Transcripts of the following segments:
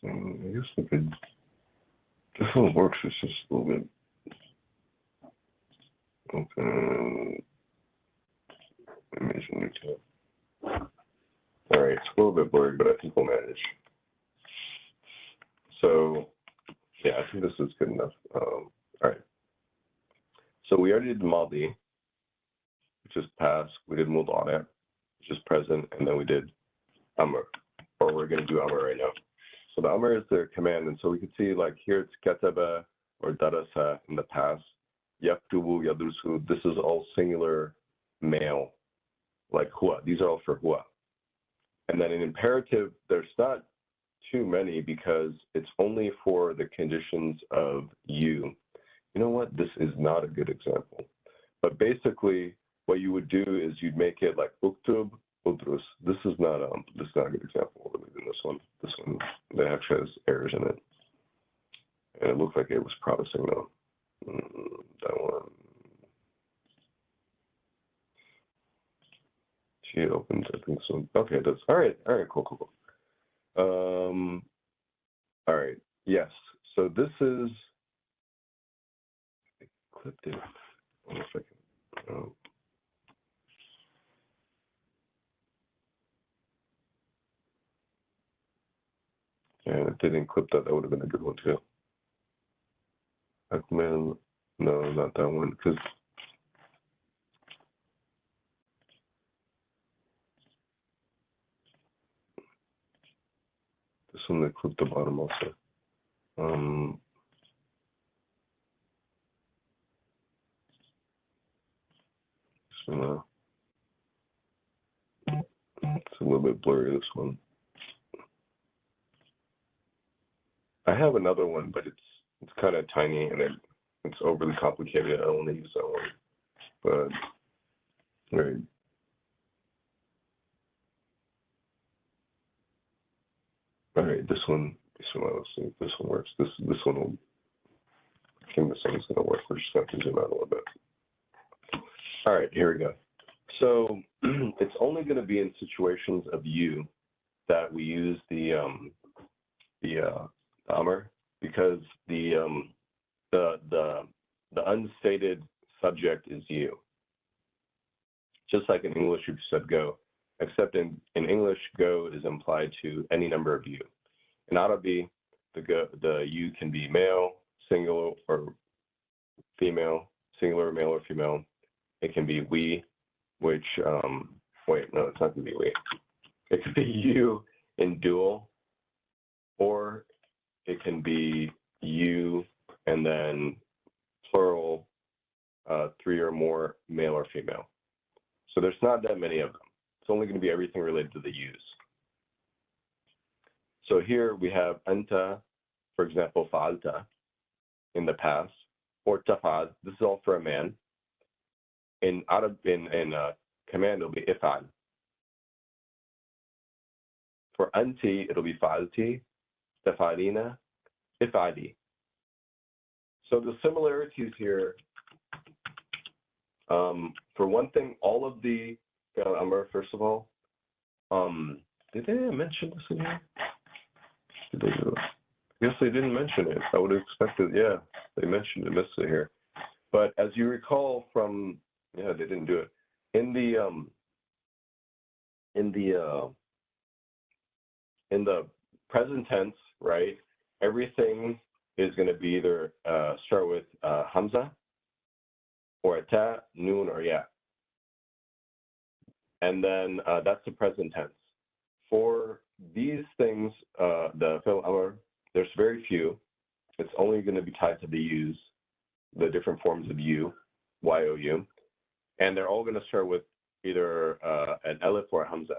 I guess we could. This one works. It's just a little bit. Okay. Image new tab. All right, it's a little bit blurry, but I think we'll manage. So, yeah, I think this is good enough. All right. So we already did Madi, which is past. We did Mudari, which is present, and then we did Amr, or we're going to do Amr right now. So the Amr is the command, and so we can see like here it's Kataba or Darasa in the past. Yaktubu, Yadrusu, this is all singular male, like Hua. These are all for Hua. And then in imperative, there's not too many because it's only for the conditions of you. You know what? This is not a good example. But basically, what you would do is you'd make it like Uktub, Udrus. This is not a good example. Other than this one. This one, that actually has errors in it. And it looked like it was promising though. That one. She opens, I think so. Okay, that's all right. All right, cool. All right, yes. So this is. I clipped it. Hold on a second. Oh. And it didn't clip that. That would have been a good one too. Akmal, no, not that one, because. This one that clipped the bottom also. So, it's a little bit blurry, this one. I have another one, but it's kind of tiny and it's overly complicated. I don't want to use that one. But right. All right, this one, let's see if this one works. This one will, I think this one's gonna work. We're just gonna have to zoom out a little bit. All right, here we go. So it's only gonna be in situations of you that we use the Amr, because the unstated subject is you. Just like in English, you said go. Except in English, go is implied to any number of you. In Arabic, the you can be male, singular, or female, singular, male, or female. It can be we, which, wait, no, it's not going to be we. It could be you in dual, or it can be you and then plural, 3 or more, male or female. So there's not that many of them. It's only going to be everything related to the use. So here we have anta, for example, fa'alta in the past, or tafad. This is all for a man. In command, it'll be if'al. For anti, it'll be fa'alti, tafalina, if'ali. So the similarities here, for one thing, all of the Amr, first of all, did they mention this in here? Did they do it? I guess they didn't mention it. I would have expected, yeah, they mentioned it, missed it here. But as you recall from, yeah, they didn't do it. In the present tense, right, everything is going to be either start with Hamza, or a ta, noon, or ya. And then that's the present tense. For these things, the fi'l amr, there's very few. It's only going to be tied to the yous, the different forms of you, y-o-u. And they're all going to start with either an alif or a hamza.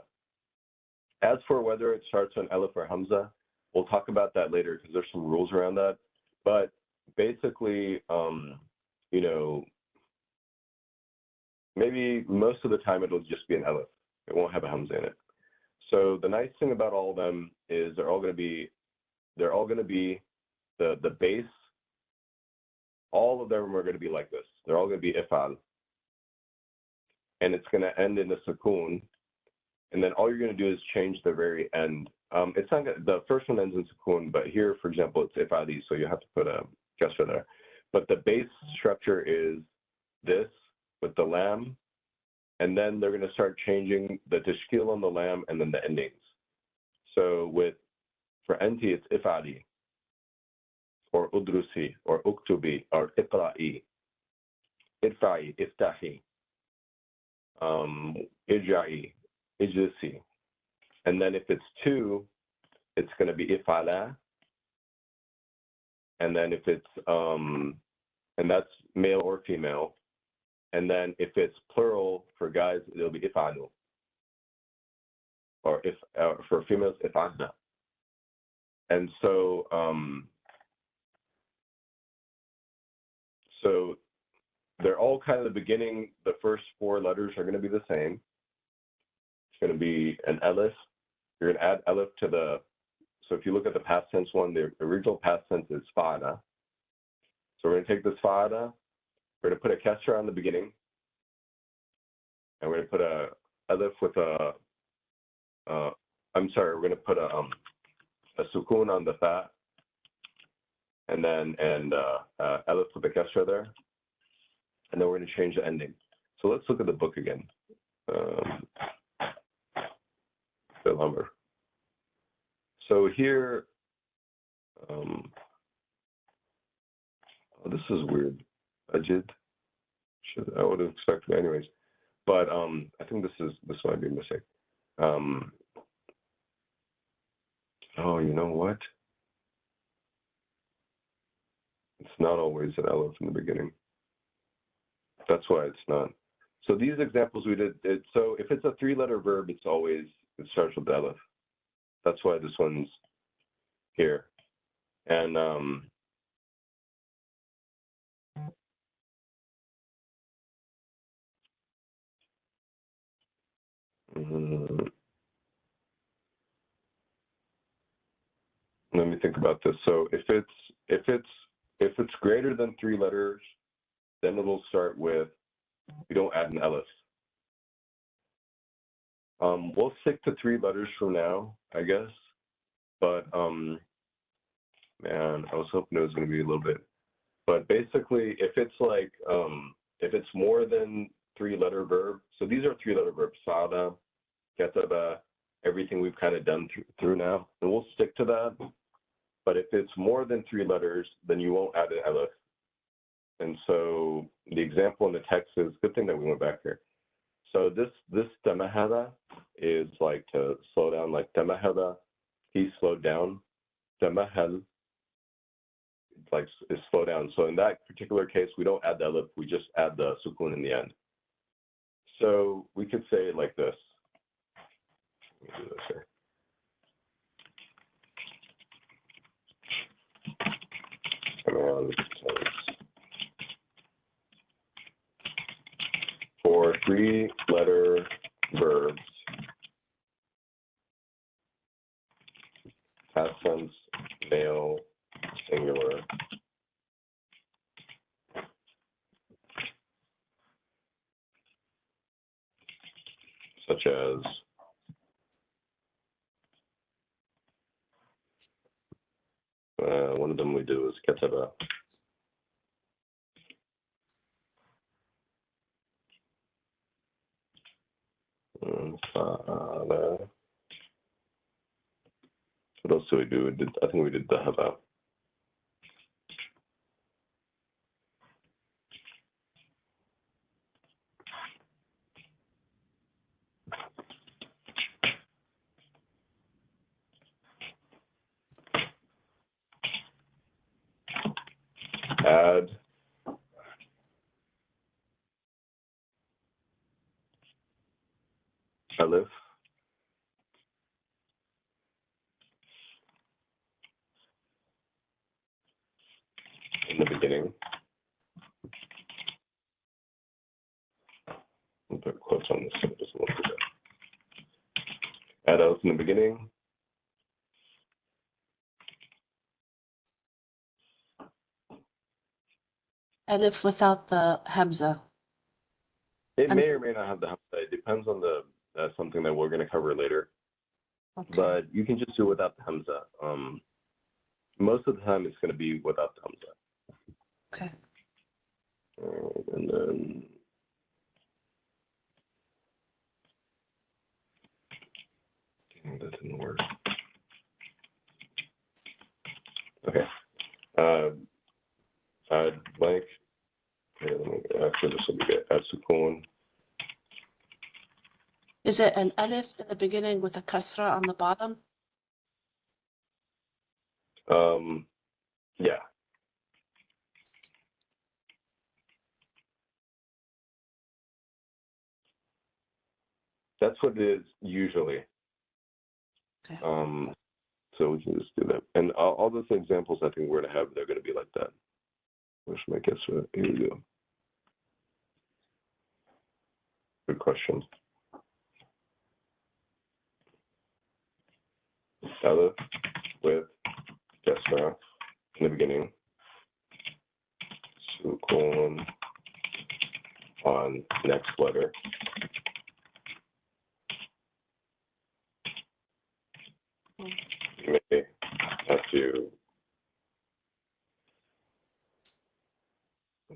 As for whether it starts on alif or hamza, we'll talk about that later because there's some rules around that. But basically, you know, maybe most of the time it'll just be an alif. It won't have a hamza in it. So the nice thing about all of them is they're all going to be the base. All of them are going to be like this. They're all going to be ifal. And it's going to end in a sukoon. And then all you're going to do is change the very end It's not the first one ends in sukun, but here, for example, it's ifadi, so you have to put a kasra there. But the base structure is this with the lam, and then they're going to start changing the tashkil on the lam and then the endings. So for enti, it's ifadi, or udrusi, or uktubi, or iqra'i, idfa'i, iftahi, ijai, ijlisi. And then if it's two, it's going to be ifala. And then if it's, and that's male or female. And then if it's plural for guys, it'll be ifanu. Or if for females, ifana. And so, so they're all kind of the beginning, the first four letters are going to be the same. It's going to be an elif. You're going to add elif to the, so if you look at the past tense one, the original past tense is fa'ada. So we're going to take this fa'ada, we're going to put a kesra on the beginning, and we're going to put a elif with a, I'm sorry, we're going to put a sukun on the fa, and then elif with a kesra there, and then we're going to change the ending. So let's look at the book again. So here, this is weird. Ajid, I would have expected anyways, but I think this might be a mistake. Oh, you know what? It's not always an elif in the beginning. That's why it's not. So these examples we did, so if it's a three-letter verb, it starts with elif. That's why this one's here. And let me think about this. So if it's greater than three letters, then it'll start with, we don't add an elif. We'll stick to three letters from now, I guess. But man, I was hoping it was going to be a little bit. But basically, if it's like, if it's more than three-letter verb, so these are three-letter verbs, sada, kataba, everything we've kind of done through now, and we'll stick to that. But if it's more than three letters, then you won't add an elif. And so the example in the text is, good thing that we went back here. So this tamahada is like to slow down, like tamahada, he slowed down. Tamahal, like is slow down. So in that particular case, we don't add the elif, we just add the sukun in the end. So we could say it like this. Let me do this here. For three-letter verbs, past tense, male, singular, such as one of them we do is kataba. What else do we do? I think we did dahaba. Add elif in the beginning. I'll put quotes on this so it doesn't look good. Add elif in the beginning. Elif without the hamza. It may or may not have the hamza. It depends on the something that we're going to cover later. Okay. but you can just do it without the hamza. Most of the time, it's going to be without the hamza. Okay. And then that didn't work. Okay. Add blank. Actually, this will be good. Add sukun. Is it an alif in the beginning with a kasra on the bottom? Yeah. That's what it is usually. Okay. So we can just do that. And all those examples I think we're going to have, they're going to be like that. Which my guess, here we go. Good question. Alif with kasra in the beginning. Sukun on next letter. You may have to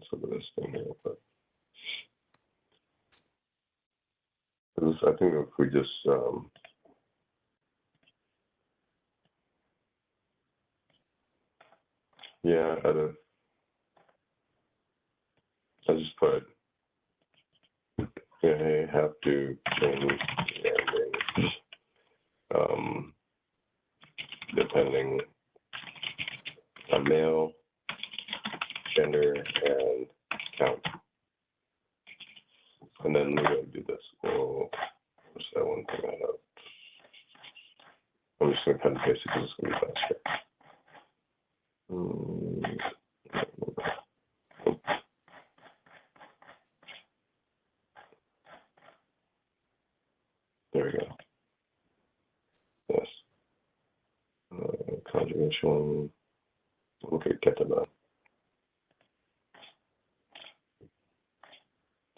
some of this thing here, but I think if we just yeah, I just put I have to change depending on male, gender, and count. And then we're going to do this. So what's that one thing I have? I'm just going to cut and paste it because it's going to be faster. There we go. Yes. Conjugation. Okay, get them out.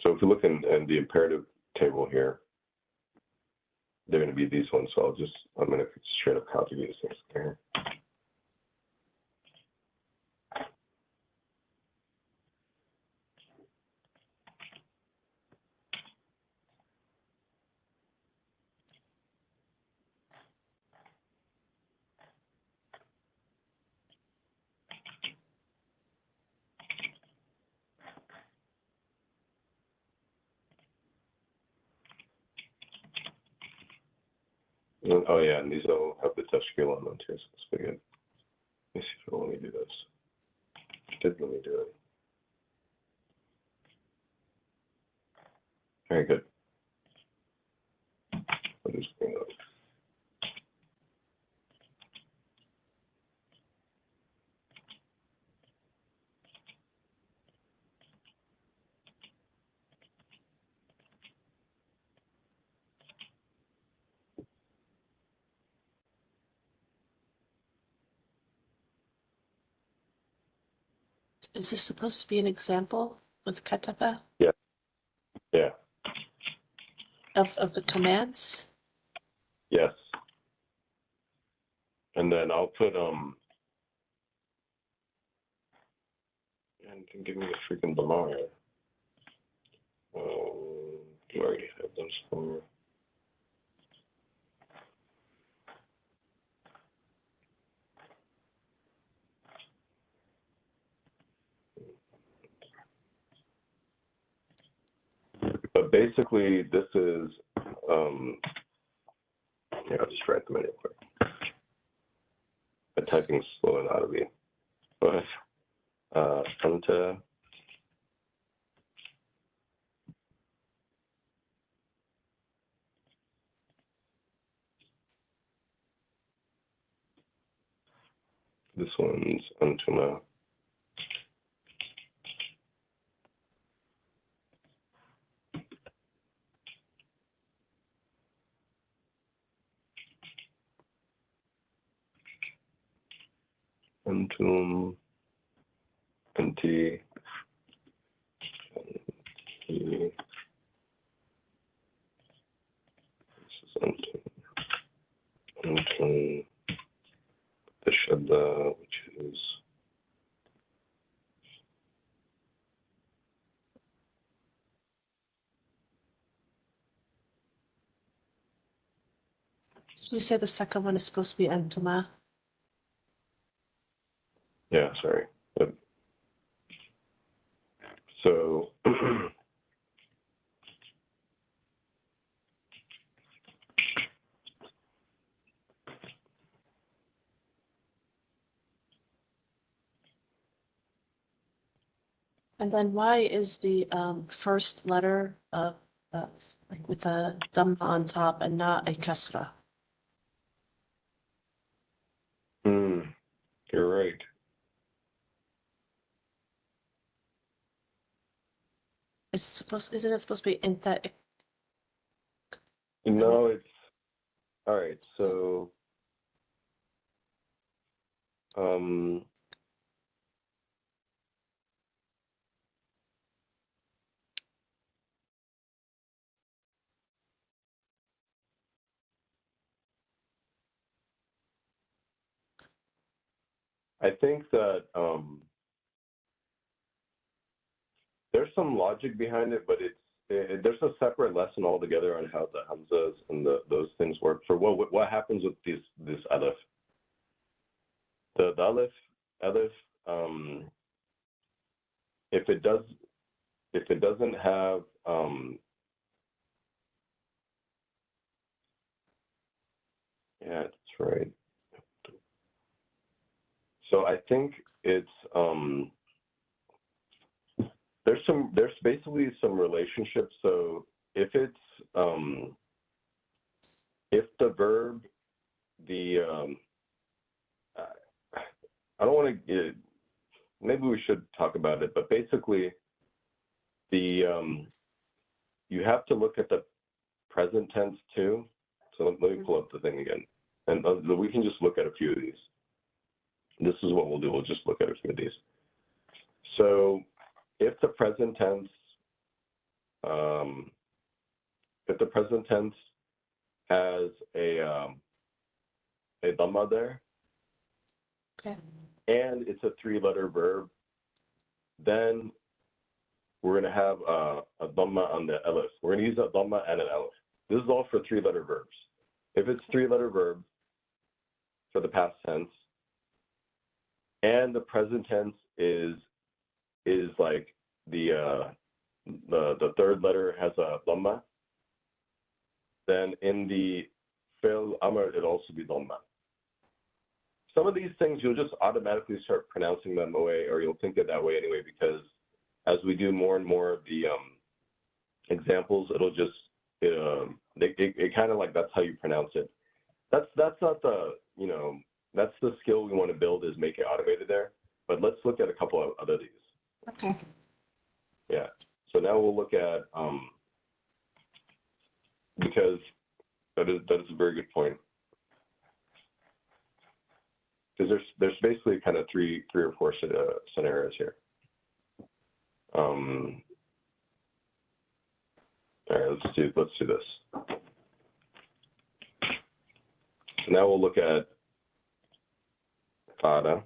So if you look in the imperative table here, they're going to be these ones. So I'm going to straight up copy these things here. Oh yeah, and these all have the tashkil on them too, so it's pretty good. Let me see if it'll let me do this. It did let me do it. Very good. I'll just bring it up. Is this supposed to be an example with kataba Yeah. Yeah. of the commands? Yes. And then I'll put and can give me a freaking Bamar. You already have those for. But basically, this is yeah, I'll just write them in real quick. The typing's slow and out of me. But Anta this one's Antuma. Antum, Anti, Anti. This is Antum. Did you say the second one is supposed to be أنتما? Yeah, sorry. Yep. So And then why is the first letter like with a dhamma on top and not a kasra? you're right. Isn't it supposed to be inta? No, it's all right. So I think that there's some logic behind it, but there's a separate lesson altogether on how the hamzas and those things work. For what happens with this alif? The alif, if it doesn't have yeah, that's right. So I think it's there's basically some relationship. So if it's if the verb, I don't want to, maybe we should talk about it, but basically you have to look at the present tense too. So let me pull up the thing again, and we can just look at a few of these. This is what we'll do. We'll just look at a few of these. So if the present tense has a dhamma there, Okay. and it's a three-letter verb, then we're going to have a dhamma on the alif. We're going to use a dhamma and an alif. This is all for three-letter verbs. If it's three-letter verbs for the past tense, and the present tense is like the third letter has a dhamma, then in the fi'l amr it'll also be dhamma. Some of these things you'll just automatically start pronouncing them away, or you'll think it that way anyway, because as we do more and more of the examples, it'll just it kind of like that's how you pronounce it. That's not the that's the skill we want to build, is make it automated there. But let's look at a couple of other these. Okay. Yeah. So now we'll look at because that is a very good point. Because there's basically kind of three or four scenarios here. All right, let's do this. So now we'll look at fada.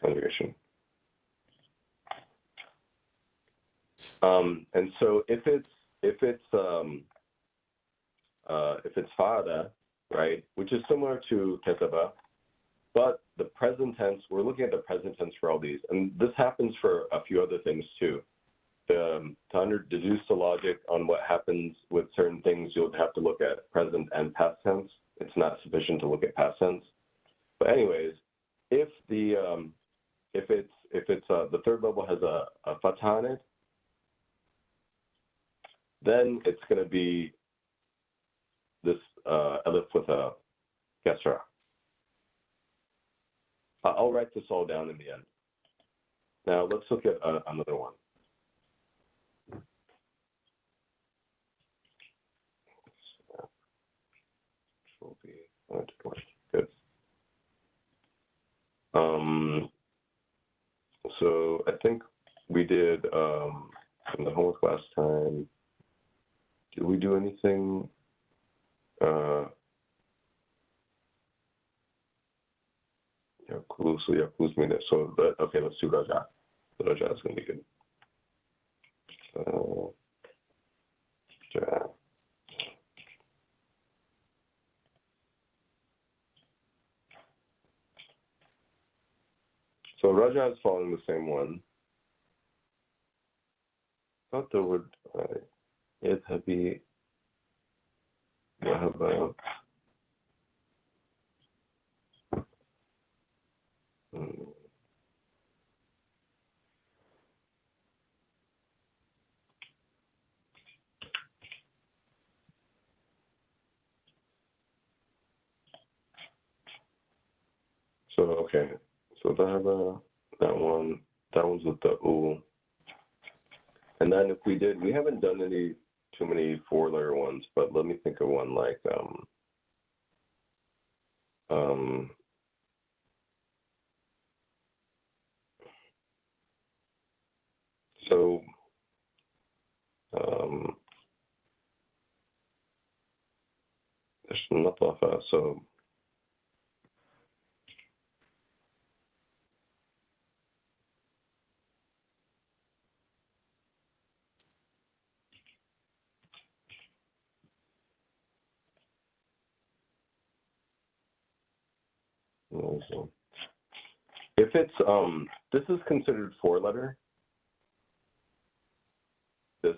Conjugation. And so if it's fada, right, which is similar to kataba, but the present tense, we're looking at the present tense for all these, and this happens for a few other things too. To deduce the logic on what happens with certain things, you'll have to look at present and past tense. It's not sufficient to look at past tense. But anyways, if the third level has a fatha on it, then it's going to be this alif with a kasra. I'll write this all down in the end. Now let's look at another one. Good. So I think we did in the homework last time. Did we do anything? So okay, let's do Raja. The Raja is going to be good. Raja is following the same one. I thought there would اذهبي ذهب. So okay, so ذهب, that one's with the U. And then if we haven't done too many 4-letter ones, but let me think of one like so there's نظافة, so if it's this is considered 4-letter. This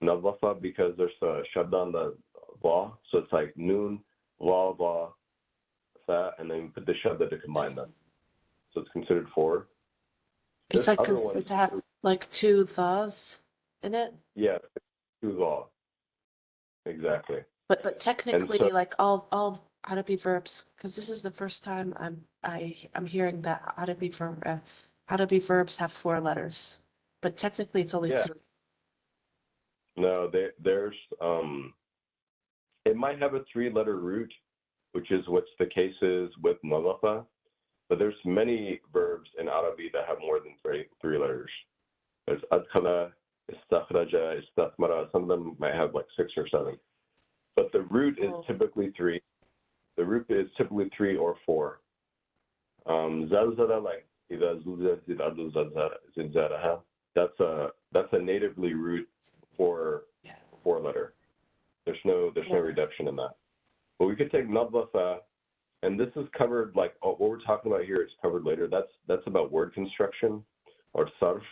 نظافة, because there's a shadda on the va, so it's like noon, va, fa, and then you put the shadda to combine them. So it's considered 4. It's This like other considered one- to have like 2 tha's in it. Yeah, 2 va. Exactly. But technically, so- like all Arabic verbs, because this is the first time I'm hearing that Arabic verbs have 4 letters, but technically it's only Yeah. 3. No, there's it might have a 3-letter root, which is what's the case is with nadafa, but there's many verbs in Arabic that have more than 3 letters. There's adkhala, istakhraja, istathmara. Some of them might have like 6 or 7. But the root is typically 3. The root is typically 3 or 4. Zalzala, like إذا زلزلت الأرض زلزالها, that's a natively root 4-letter. There's no reduction in that. But we could take nadlafa, and this is covered, like what we're talking about here is covered later. That's about word construction or sarf.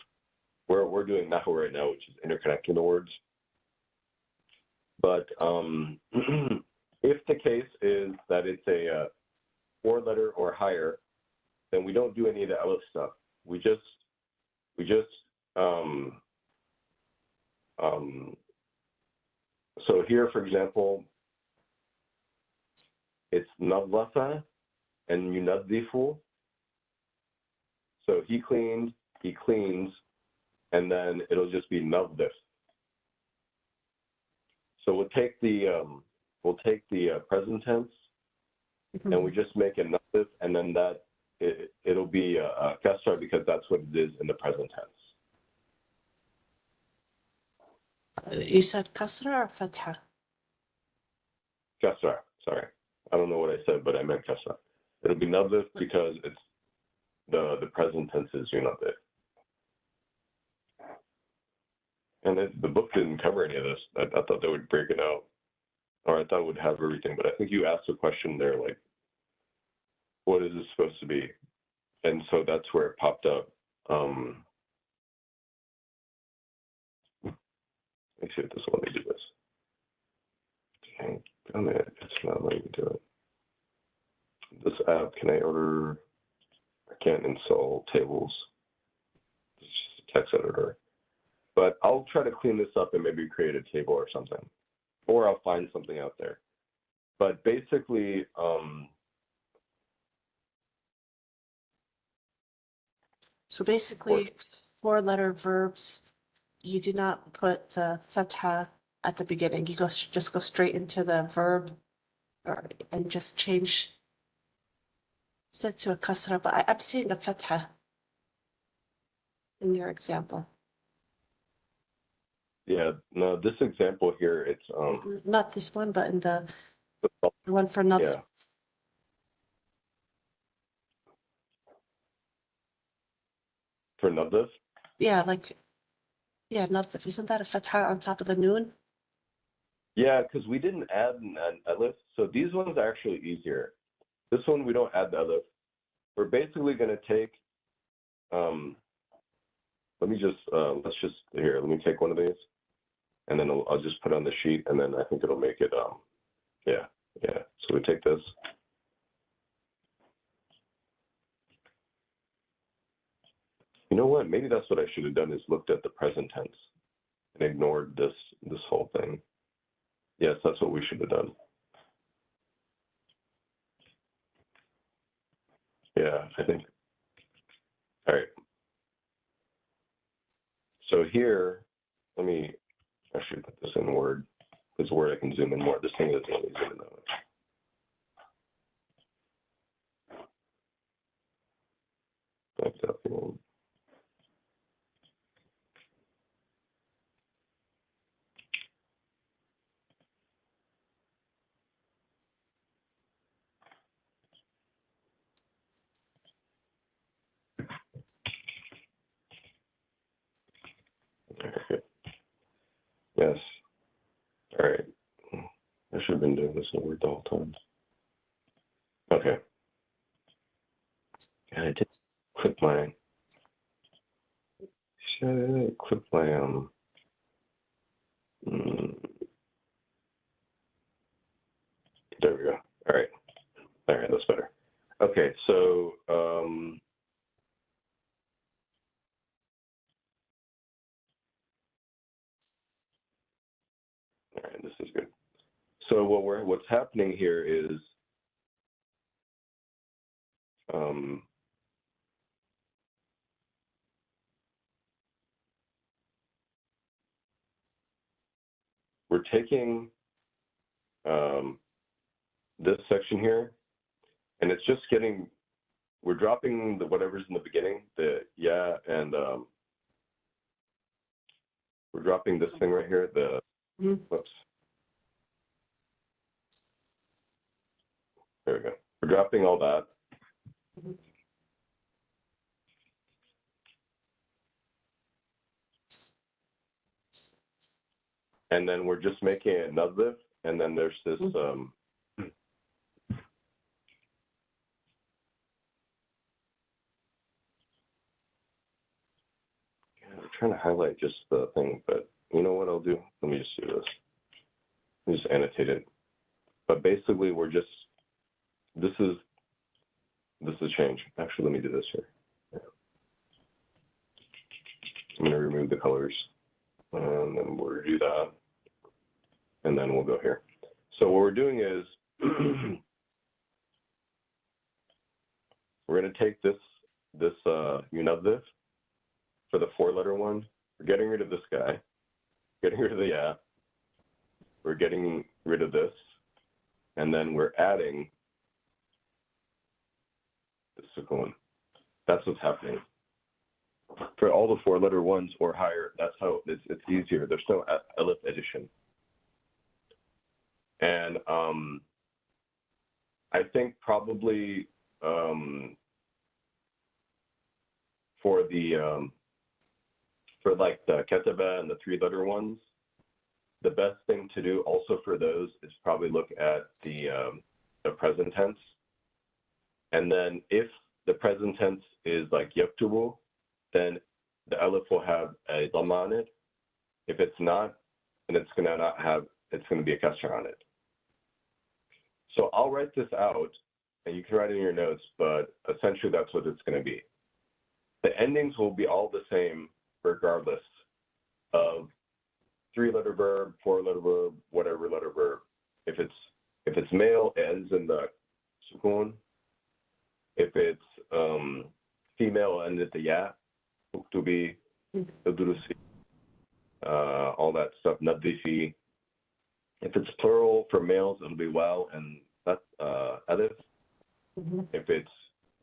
We're doing nahu right now, which is interconnecting the words. But if the case is that it's a 4-letter or higher, then we don't do any of the alif stuff. We just so here, for example, it's nadlafa and yunaddifu. So he cleaned, he cleans, and then it'll just be nadif. So we'll take the present tense, and we just make a nadif, and then it'll be a kasra because that's what it is in the present tense. You said kasra or fatha? Kasra, sorry. I don't know what I said, but I meant kasra. It'll be nadif because it's the present tense is yunadif. And the book didn't cover any of this. I thought they would break it out, or I thought it would have everything. But I think you asked a question there, like, what is this supposed to be? And so that's where it popped up. Let's see if this will let me do this. Dang, damn it, it's not letting me do it. This app, can I order? I can't install tables. It's just a text editor. But I'll try to clean this up and maybe create a table or something. Or I'll find something out there. But basically, So basically, 4-letter verbs, you do not put the fatha at the beginning. You just go straight into the verb, and just change set to a kasra. But I'm seeing a fatha in your example. yeah, no, this example here, it's Not this one, but in the one for another. yeah. For nadif? Yeah, not isn't that a fatha on top of the noon? Yeah, because we didn't add an alif. So these ones are actually easier. This one, we don't add the alif. we're basically going to take, let me just, let me take one of these, and then I'll just put on the sheet, and then I think it'll make it, yeah. So we take this. You know what? Maybe that's what I should have done, is looked at the present tense and ignored this whole thing. Yes, that's what we should have done. Yeah, I think. All right. So here, let me actually put this in Word, because Word I can zoom in more. This thing doesn't let me zoom in that much. Okay. Yes. All right. I should have been doing this in Word the whole time. Okay. And I did clip my. Should I clip my There we go. All right. All right, that's better. Okay, so all right, this is good. So what's happening here is we're taking this section here, and it's just we're dropping the whatever's in the beginning, the yeah, and we're dropping this thing right here, the whoops. There we go. We're dropping all that. And then we're just making it nadif, and then there's this I'm trying to highlight just the thing, but you know what I'll do? Let me just do this. Let me just annotate it. But basically, we're just, this is change. Actually, let me do this here. Yeah. I'm going to remove the colors, and then we'll do that, and then we'll go here. So what we're doing is we're going to take this Yunadif for the 4-letter one. We're getting rid of this guy, getting rid of the yeah. We're getting rid of this, and then we're adding the sukun. That's what's happening. For all the 4-letter ones or higher, that's how it's easier. There's no alif addition. And I think probably for like the ketaba and the 3-letter ones, the best thing to do also for those is probably look at the present tense. And then if the present tense is like yaktubu, then the alif will have a dhamma on it. If it's not, then it's going to be a kasra on it. So I'll write this out, and you can write it in your notes, but essentially that's what it's going to be. The endings will be all the same regardless of 3-letter verb, 4-letter verb, whatever letter verb. If it's male, it ends in the sukun. If it's female, it ends at the ya, uktubi, udrusi, all that stuff, nadifi. If it's plural for males, it'll be wow and alif. If it's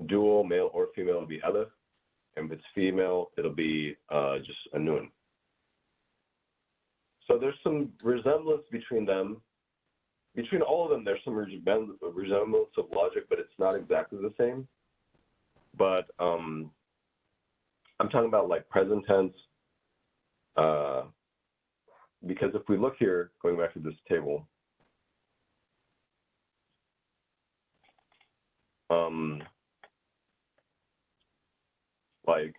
dual, male or female, it'll be alif. And if it's female, it'll be just a nun. So there's some resemblance between them. Between all of them, there's some resemblance of logic, but it's not exactly the same. But I'm talking about like present tense, because if we look here, going back to this table, like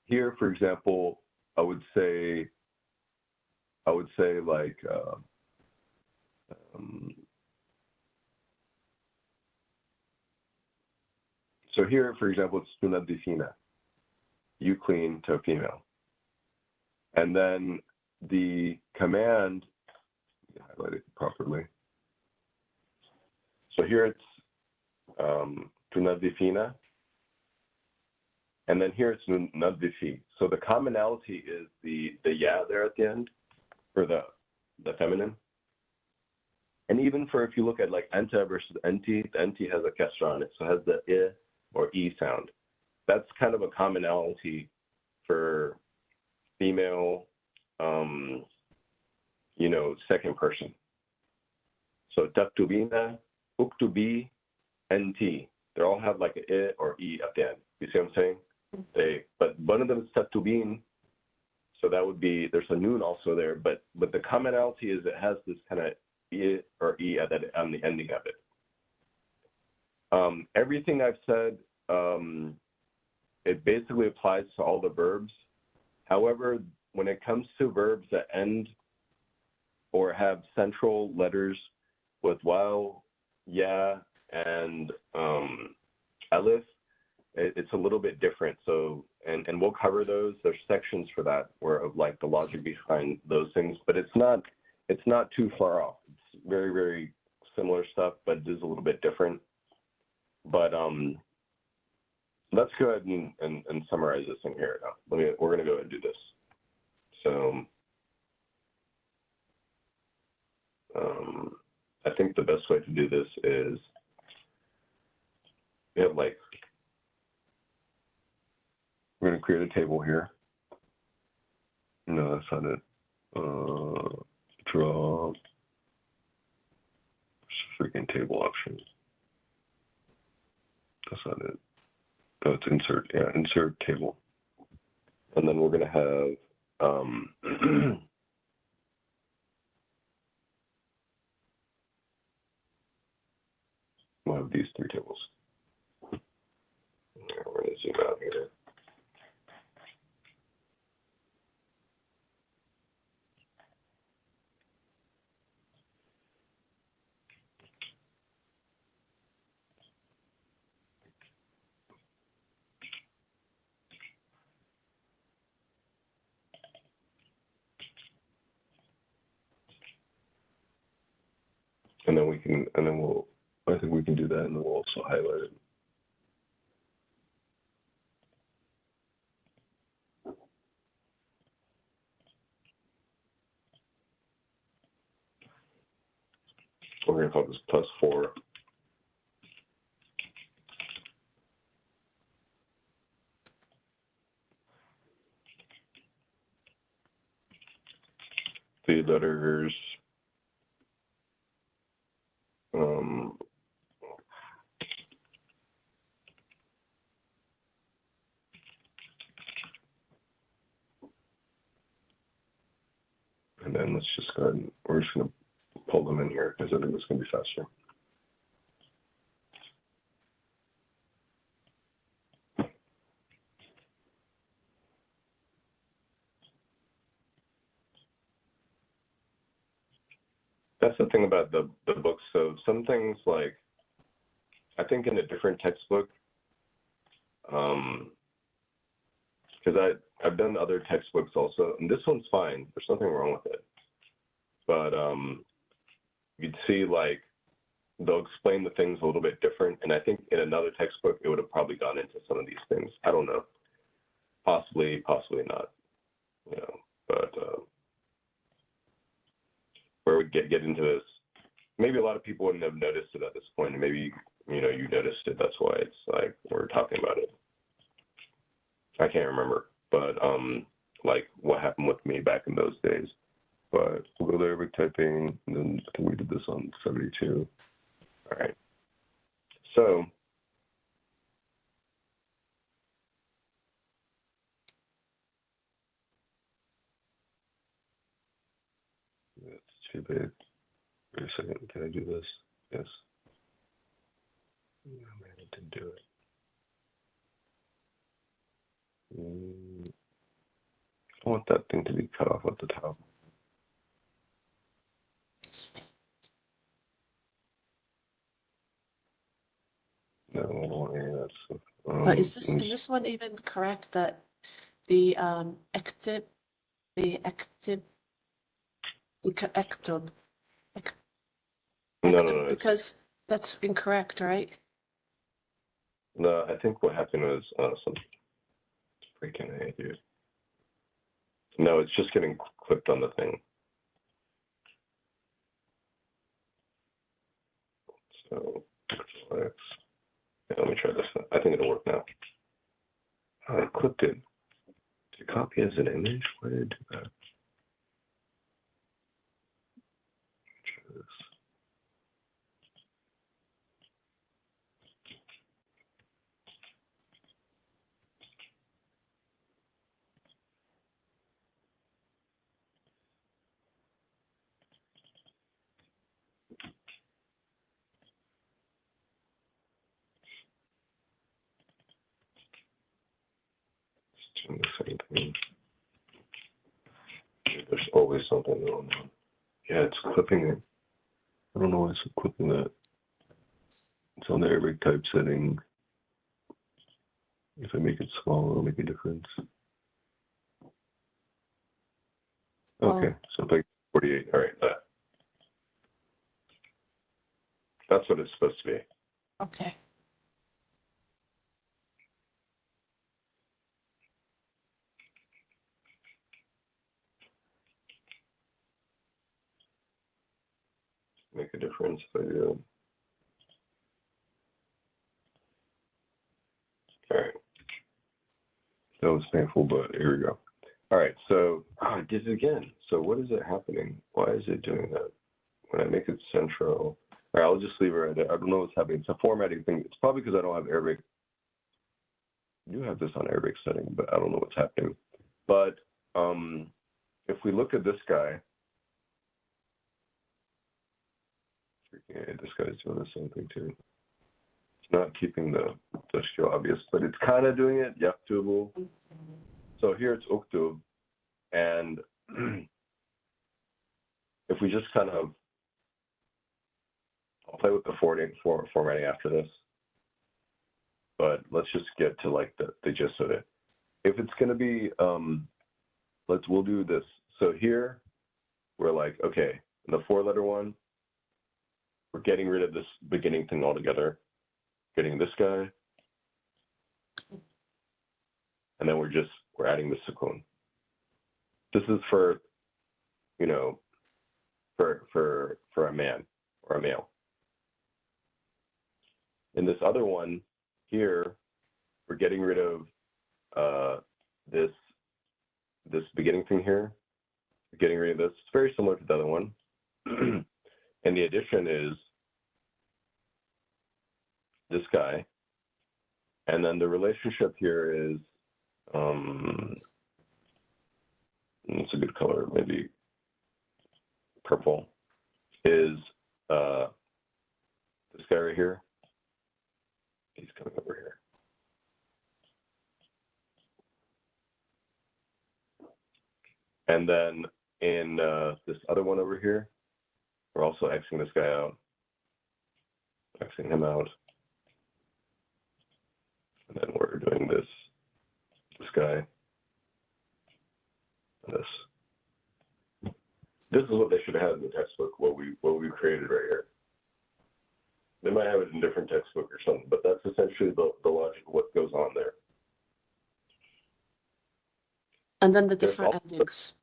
here, for example, I would say like, so here, for example, it's tunadifina, you clean to a female. And then the command, highlight it properly. So here it's tunadifina, and then here it's nadifi. So the commonality is the ya there at the end, for the feminine. And even for, if you look at like enta versus enti, the enti has a kesra on it, so it has the I or E sound. That's kind of a commonality for female, you know, second person. So taktubina, uktubi, nt, they all have like an I or E at the end. You see what I'm saying? But one of them is taktubin, so that would be, there's a noon also there, but the commonality is it has this kind of I or E on the ending of it. Everything I've said, it basically applies to all the verbs. However, when it comes to verbs that end or have central letters with waw, ya, and alif, it's a little bit different. So, and we'll cover those. There's sections for that, where of like the logic behind those things, but it's not too far off. It's very, very similar stuff, but it is a little bit different. But let's go ahead and summarize this in here now. We're going to go ahead and do this. So I think the best way to do this is, we have like, we're going to create a table here. No, that's not it. Draw freaking table option. That's not it. Oh, it's insert. Yeah, insert table. And then we're going to have we'll have these three tables. We're going to zoom out here. And then I think we can do that, and then we'll also highlight it. We're going to call this +4. The letters, and then let's just go ahead and we're just going to pull them in here because I think it's going to be faster. That's the thing about the book. So some things, like, I think in a different textbook, because I've done other textbooks also, and this one's fine. There's nothing wrong with it. But you'd see, like, they'll explain the things a little bit different. And I think in another textbook, it would have probably gone into some of these things. I don't know. Possibly not. You know, but where we get into this, maybe a lot of people wouldn't have noticed it at this point, and maybe, you know, you noticed it. That's why it's like we're talking about it. I can't remember, but like what happened with me back in those days. But we'll go to Arabic typing, and then I think we did this on 72. All right. So that's too big. Wait a second. Can I do this? Yes. No, man, it didn't do it. I want that thing to be cut off at the top. No, I don't want any of that stuff. But is this one even correct that the active No, because that's incorrect, right? no, I think what happened was some freaking A, dude. No, it's just getting clipped on the thing. So, X. Yeah, let me try this. I think it'll work now. Oh, I clipped it. To copy as an image? Why did I do that? Try this. It's doing the same thing. There's always something going on. Yeah, it's clipping it. I don't know why it's clipping that. It's on the Arabic type setting. If I make it small, it'll make a difference. Okay, so it's like 48. All right, that's what it's supposed to be. Okay. Make a difference if I do. All right. That was painful, but here we go. All right, so I did it again. So what is it happening? Why is it doing that? When I make it central, all right, I'll just leave it right there. I don't know what's happening. It's a formatting thing. It's probably because I don't have Arabic. I do have this on Arabic setting, but I don't know what's happening. But if we look at this guy, this guy's doing the same thing too. It's not keeping the skill obvious, but it's kind of doing it. Yaktubu. So here it's uktub, and if we just kind of, I'll play with the formatting after this, but let's just get to like the gist of it. If it's going to be, we'll do this. So here, we're like, okay, in the 4-letter one, we're getting rid of this beginning thing altogether, getting this guy, and then we're adding the sukun. This is for, you know, for a man or a male. In this other one here, we're getting rid of this beginning thing here. We're getting rid of this. It's very similar to the other one. And the addition is this guy. And then the relationship here is, it's a good color, maybe purple, is this guy right here. He's coming over here. And then in this other one over here, we're also Xing this guy out, Xing him out. And then we're doing this guy, and this. This is what they should have had in the textbook, what we created right here. They might have it in a different textbook or something, but that's essentially the logic of what goes on there. And then the different endings.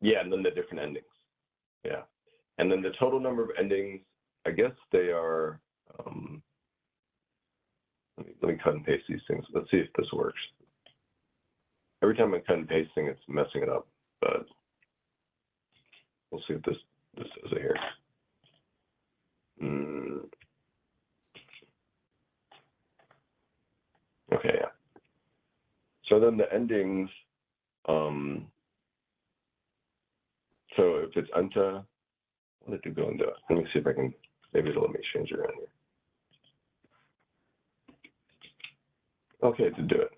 Yeah, and then the different endings. Yeah. And then the total number of endings, I guess they are, let me cut and paste these things. Let's see if this works. Every time I cut and pasting, it's messing it up, but we'll see if this does it here. Okay, yeah. So then the endings, so if it's anta, what did it go into? Let me see if I can, maybe it'll let me change it around here. Okay, to do it.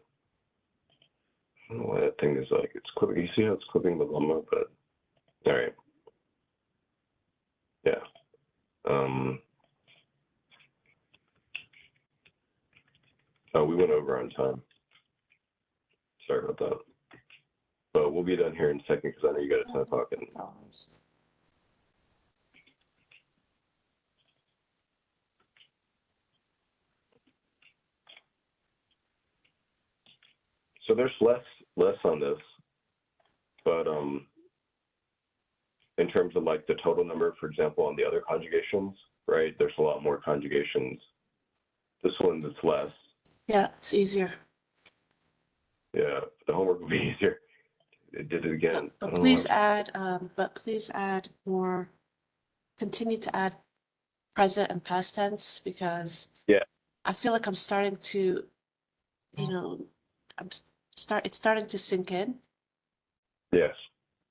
I don't know why that thing is like, it's clipping. You see how it's clipping the llama, but all right. Yeah. Oh, we went over on time. Sorry about that. But we'll be done here in a second because I know you got a ton of talking. So there's less on this, but in terms of like the total number, for example, on the other conjugations, right? There's a lot more conjugations. This one that's less. Yeah, it's easier. Yeah, the homework will be easier. It did it again. But please add more. Continue to add present and past tense because Yeah. I feel like I'm starting to, you know, it's starting to sink in. Yes.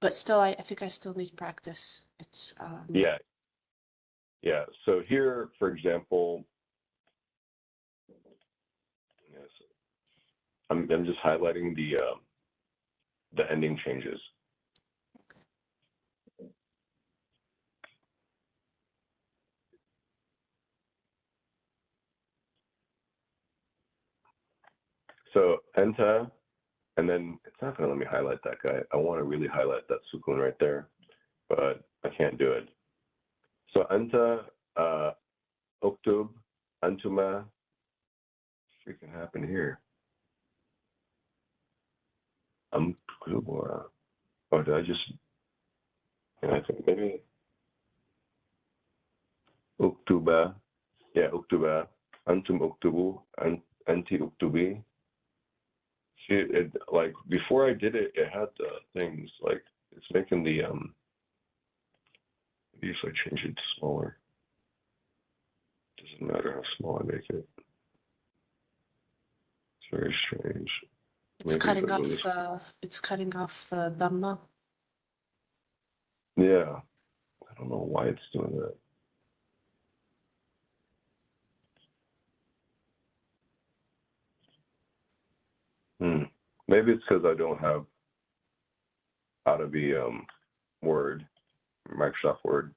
But still, I think I still need practice. It's Yeah. Yeah. So here, for example, yes, I'm just highlighting the ending changes. So enter, and then it's not going to let me highlight that guy. I want to really highlight that sukun right there, but I can't do it. So enter, uktub, antuma. Freaking happened here. Or did I just? I think maybe uktuba. Yeah, uktuba. Antum uktubu. Anti uktubi. See, it, like before I did it, it had things like it's making the maybe if I change it smaller, doesn't matter how small I make it. It's very strange. it's cutting off the dhamma. Yeah, I don't know why it's doing that. Maybe it's because I don't have Adobe Word, Microsoft Word.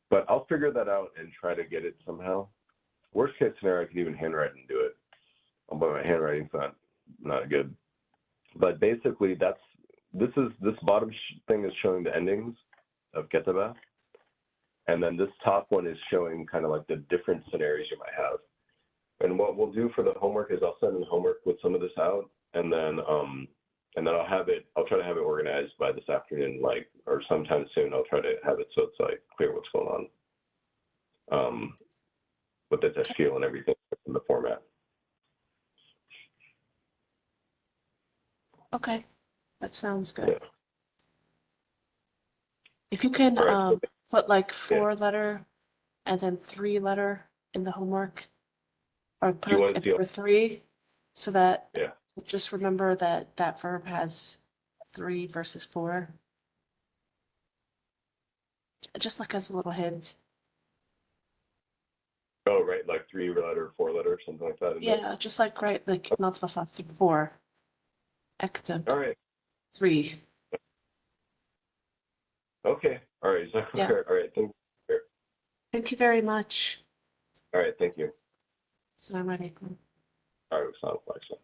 But I'll figure that out and try to get it somehow. Worst case scenario, I can even handwrite and do it. But my handwriting's not good. But basically, this bottom thing is showing the endings of Ketaba, and then this top one is showing kind of like the different scenarios you might have. And what we'll do for the homework is I'll send in the homework with some of this out, and then I'll try to have it organized by this afternoon, like, or sometime soon. I'll try to have it so it's like clear what's going on with the tashkil and everything in the format. Okay, that sounds good. Yeah. If you can Right. put like 4-letter and then 3-letter in the homework, or put You it want at to see? number 3, so that Yeah. just remember that that verb has 3 versus 4. Just like as a little hint. Oh, right, like 3-letter, 4-letter, something like that. Yeah, just like not the 4. Ektab. All right. 3. Okay. All right. Yeah. All right. Thank you very much. All right. Thank you. Assalamu alaikum. All right. Sounds like so.